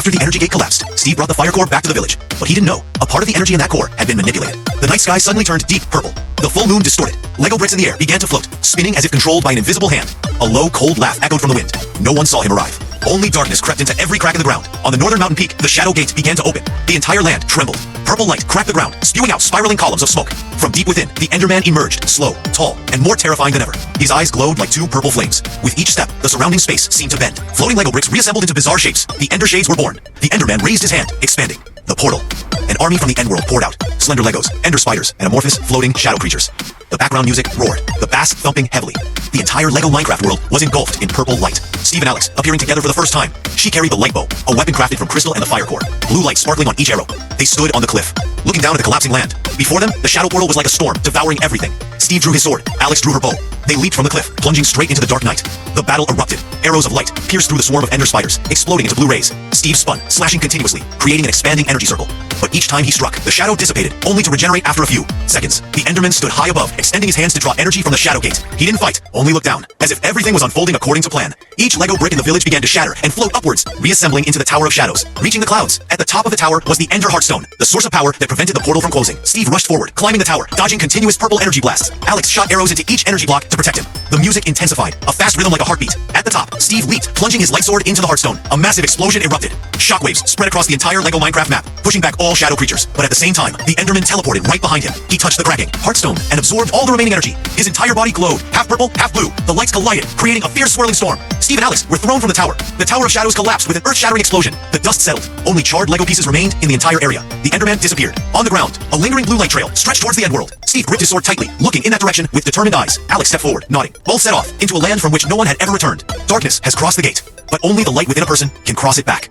After the energy gate collapsed, Steve brought the fire core back to the village. But he didn't know, a part of the energy in that core had been manipulated. The night sky suddenly turned deep purple. The full moon distorted. Lego bricks in the air began to float, spinning as if controlled by an invisible hand. A low, cold laugh echoed from the wind. No one saw him arrive. Only darkness crept into every crack in the ground. On the northern mountain peak, the shadow gate began to open. The entire land trembled. Purple light cracked the ground, spewing out spiraling columns of smoke. From deep within, the Enderman emerged, slow, tall, and more terrifying than ever. His eyes glowed like two purple flames. With each step, the surrounding space seemed to bend. Floating Lego bricks reassembled into bizarre shapes. The Ender Shades were born. The Enderman raised his hand, expanding. The portal. An army from the Endworld poured out. Slender Legos, Ender spiders, and amorphous, floating shadow creatures. The background music roared, the bass thumping heavily. The entire Lego Minecraft world was engulfed in purple light. Steve and Alex appearing together for the first time. She carried the light bow, a weapon crafted from crystal and the fire core. Blue light sparkling on each arrow. They stood on the cliff, looking down at the collapsing land. Before them, the shadow portal was like a storm, devouring everything. Steve drew his sword, Alex drew her bow. They leaped from the cliff, plunging straight into the dark night. The battle erupted. Arrows of light pierced through the swarm of ender spiders, exploding into blue rays. Steve spun, slashing continuously, creating an expanding energy circle. But each time he struck, the shadow dissipated, only to regenerate after a few seconds. The Enderman stood high above, extending his hands to draw energy from the shadow gate. He didn't fight, only looked down, as if everything was unfolding according to plan. Each Lego brick in the village began to shatter and float upwards, reassembling into the Tower of Shadows, reaching the clouds. At the top of the tower was the Ender Heartstone, the source of power that prevented the portal from closing. Steve rushed forward, climbing the tower, dodging continuous purple energy blasts. Alex shot arrows into each energy block to protect him. The music intensified, a fast rhythm like a heartbeat. At the top, Steve leaped, plunging his light sword into the Heartstone. A massive explosion erupted. Shockwaves spread across the entire Lego Minecraft map, pushing back all shadow creatures. But at the same time, the Enderman teleported right behind him. He touched the cracking Heartstone and absorbed all the remaining energy. His entire body glowed, half purple, half blue. The lights collided, creating a fierce swirling storm. Steve and Alex were thrown from the tower. The Tower of Shadows collapsed with an earth-shattering explosion. The dust settled. Only charred Lego pieces remained in the entire area. The Enderman disappeared. On the ground, a lingering blue light trail stretched towards the Endworld. Steve gripped his sword tightly, looking in that direction with determined eyes. Alex stepped forward, nodding. Both set off into a land from which no one had ever returned. Darkness has crossed the gate, but only the light within a person can cross it back.